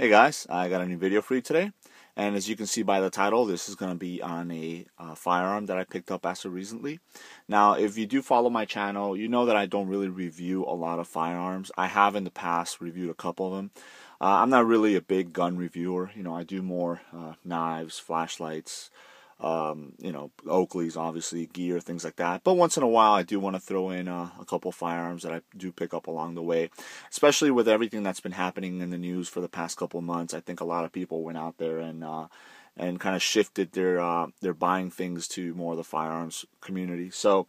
Hey guys, I got a new video for you today, and as you can see by the title, this is going to be on a firearm that I picked up as of recently. Now, if you do follow my channel, you know that I don't really review a lot of firearms. I have in the past reviewed a couple of them. I'm not really a big gun reviewer. I do more knives, flashlights, Oakleys, obviously, gear, things like that. But once in a while, I do want to throw in a couple firearms that I do pick up along the way, especially with everything that's been happening in the news for the past couple of months. I think a lot of people went out there and kind of shifted their buying things to more of the firearms community. So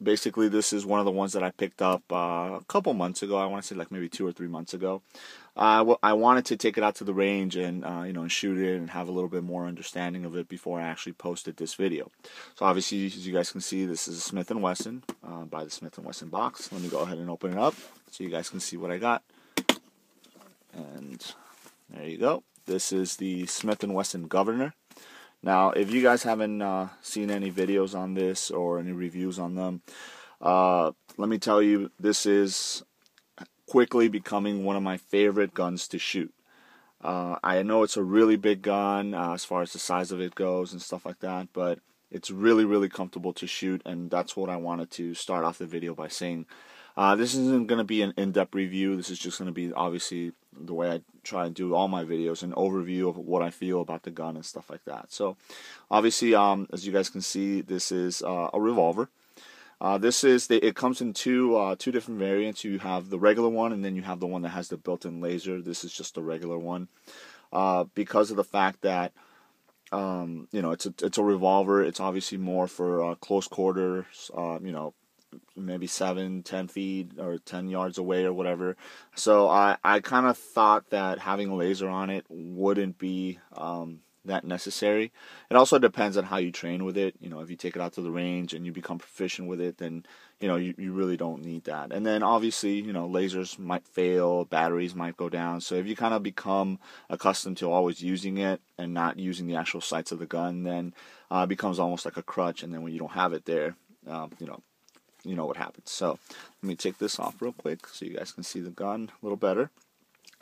basically, this is one of the ones that I picked up a couple months ago. I want to say like maybe 2 or 3 months ago. I wanted to take it out to the range and and shoot it and have a little bit more understanding of it before I actually posted this video. So obviously, as you guys can see, this is a Smith & Wesson by the Smith & Wesson box. Let me go ahead and open it up so you guys can see what I got. And there you go. This is the Smith & Wesson Governor. Now, if you guys haven't seen any videos on this or any reviews on them, let me tell you, this is quickly becoming one of my favorite guns to shoot. I know it's a really big gun as far as the size of it goes and stuff like that, but it's really, really comfortable to shoot, and that's what I wanted to start off the video by saying. This isn't going to be an in-depth review. This is just going to be, obviously, the way I try and do all my videos, an overview of what I feel about the gun and stuff like that. So, obviously, as you guys can see, this is a revolver. It comes in two different variants. You have the regular one, and then you have the one that has the built-in laser. This is just the regular one. Because of the fact that it's a revolver, it's obviously more for close quarters. Maybe 7-10 feet or 10 yards away or whatever. So I kind of thought that having a laser on it wouldn't be that necessary. It also depends on how you train with it. If you take it out to the range and you become proficient with it, then you really don't need that. And then obviously lasers might fail, batteries might go down. So if you kind of become accustomed to always using it and not using the actual sights of the gun, then it becomes almost like a crutch. And then when you don't have it there, you know what happens. So let me take this off real quick so you guys can see the gun a little better.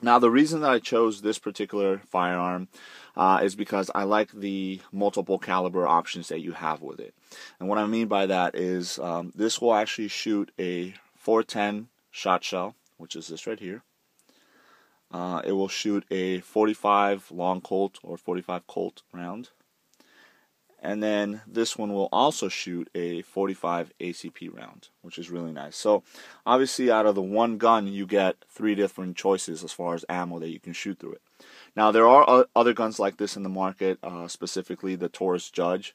Now, the reason that I chose this particular firearm is because I like the multiple caliber options that you have with it. And what I mean by that is this will actually shoot a 410 shot shell, which is this right here. It will shoot a 45 long Colt or 45 Colt round. And then this one will also shoot a 45 ACP round, which is really nice. So obviously out of the one gun, you get 3 different choices as far as ammo that you can shoot through it. Now, there are other guns like this in the market, specifically the Taurus Judge.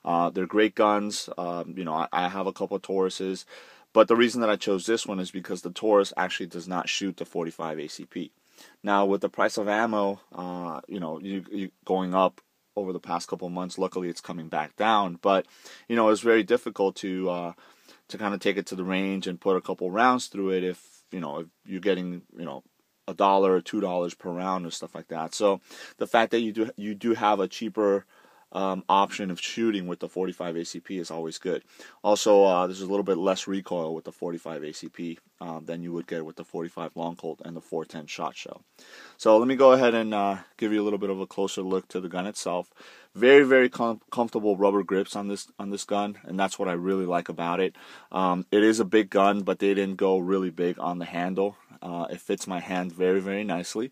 They're great guns. I have a couple of Tauruses. But the reason that I chose this one is because the Taurus actually does not shoot the 45 ACP. Now, with the price of ammo, you going up over the past couple of months, luckily it's coming back down, but it's very difficult to kind of take it to the range and put a couple rounds through it if you're getting $1 or $2 per round or stuff like that. So the fact that you do have a cheaper option of shooting with the 45 ACP is always good. Also, there's a little bit less recoil with the 45 ACP than you would get with the 45 long Colt and the 410 shot shell. So let me go ahead and give you a little bit of a closer look to the gun itself. Very, very comfortable rubber grips on this gun, and that's what I really like about it. It is a big gun, but they didn't go really big on the handle. It fits my hand very, very nicely.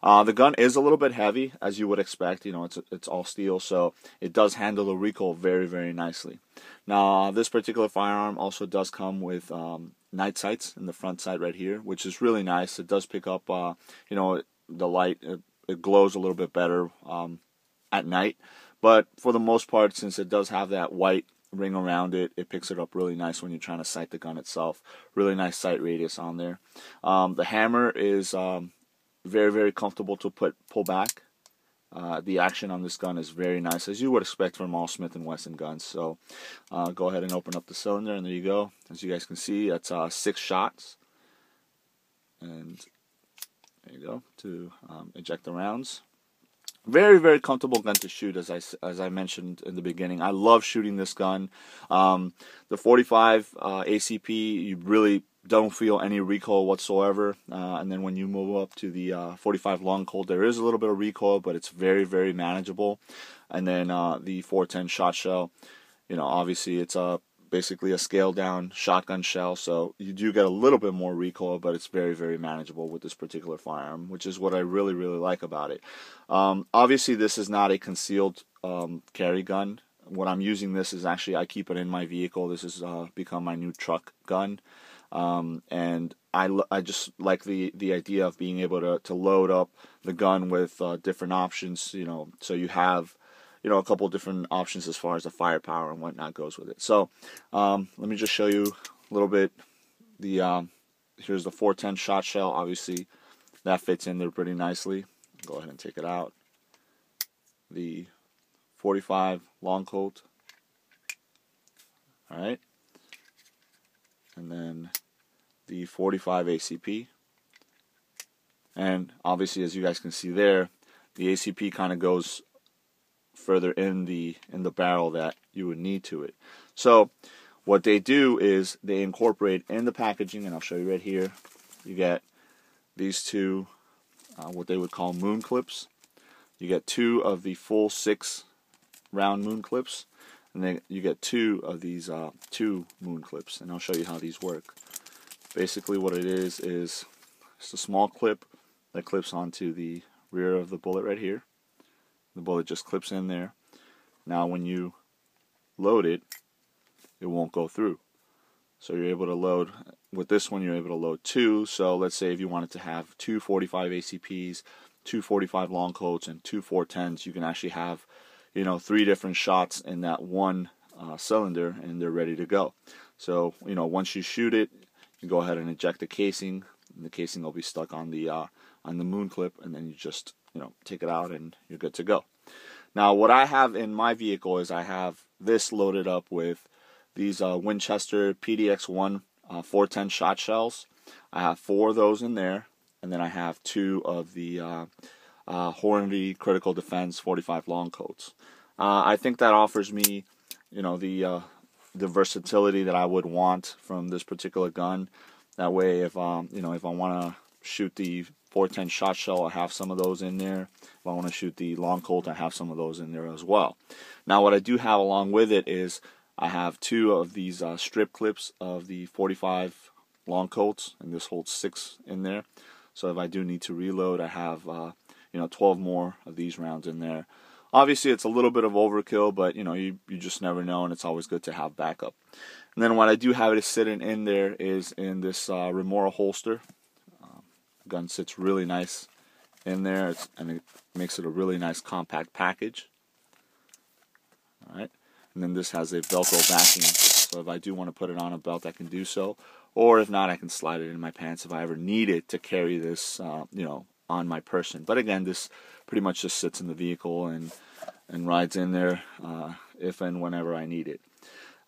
The gun is a little bit heavy, as you would expect. It's all steel, so it does handle the recoil very, very nicely. Now, this particular firearm also does come with night sights in the front sight right here, which is really nice. It does pick up, the light. It glows a little bit better at night, but for the most part, since it does have that white ring around it, it picks it up really nice when you're trying to sight the gun itself. Really nice sight radius on there. The hammer is very, very comfortable to pull back. The action on this gun is very nice, as you would expect from all Smith & Wesson guns. So go ahead and open up the cylinder, and there you go. As you guys can see, that's 6 shots. And there you go, to eject the rounds. Very, very comfortable gun to shoot, as I mentioned in the beginning. I love shooting this gun. The 45 ACP, you really don't feel any recoil whatsoever. And then when you move up to the 45 long Colt, there is a little bit of recoil, but it's very, very manageable. And then the 410 shot shell, obviously it's basically a scaled down shotgun shell, so you do get a little bit more recoil, but it's very, very manageable with this particular firearm, which is what I really, really like about it. Obviously, this is not a concealed carry gun. What I'm using this is actually, I keep it in my vehicle. This has become my new truck gun. And I just like the idea of being able to load up the gun with different options, so you have, a couple of different options as far as the firepower and whatnot goes with it. So let me just show you a little bit. Here's the 410 shot shell. Obviously, that fits in there pretty nicely. Go ahead and take it out. The 45 long Colt. All right. And then the 45 ACP. And obviously, as you guys can see there, the ACP kind of goes further in the barrel that you would need to it. So what they do is they incorporate in the packaging, and I'll show you right here, you get these two what they would call moon clips. You get 2 of the full 6 round moon clips, and then you get 2 of these 2 moon clips, and I'll show you how these work. Basically what it is just a small clip that clips onto the rear of the bullet right here. The bullet just clips in there. Now when you load it, it won't go through. So you're able to load, with this one you're able to load 2. So let's say if you wanted to have 2 45 ACPs, 2 45 long Colts, and 2 410s, you can actually have 3 different shots in that one cylinder, and they're ready to go. So once you shoot it, you go ahead and eject the casing, and the casing will be stuck on the moon clip, and then you just take it out and you're good to go. Now what I have in my vehicle is I have this loaded up with these Winchester PDX-1 410 shot shells. I have 4 of those in there, and then I have 2 of the Hornady Critical Defense 45 long Colts. I think that offers me the versatility that I would want from this particular gun. That way, if if I want to shoot the 410 shot shell, I have some of those in there. If I want to shoot the long Colt, I have some of those in there as well. Now what I do have along with it is I have 2 of these strip clips of the 45 long Colts, and this holds 6 in there. So if I do need to reload, I have 12 more of these rounds in there. Obviously it's a little bit of overkill, but you just never know, and it's always good to have backup. And then what I do have it sitting in there is in this Remora holster. Gun sits really nice in there, and it makes it a really nice compact package. Alright, and then this has a Velcro backing, so if I do want to put it on a belt, I can do so, or if not, I can slide it in my pants if I ever need it to carry this on my person. But again, this pretty much just sits in the vehicle and rides in there if and whenever I need it.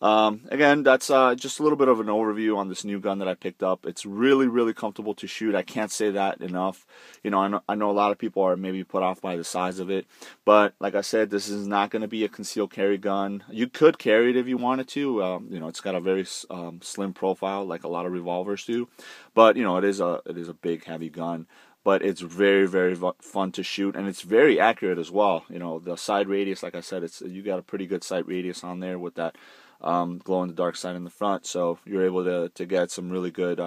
Again, that's just a little bit of an overview on this new gun that I picked up. It's really, really comfortable to shoot. I can't say that enough. I know a lot of people are maybe put off by the size of it, but like I said, this is not going to be a concealed carry gun. You could carry it if you wanted to. It's got a very slim profile, like a lot of revolvers do, but it is a big, heavy gun. But it's very, very fun to shoot, and it's very accurate as well. The side radius, like I said, you got a pretty good sight radius on there with that glow in the dark sight in the front, so you're able to get some really good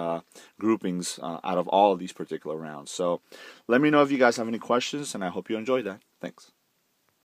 groupings out of all of these particular rounds. So let me know if you guys have any questions, and I hope you enjoyed that. Thanks.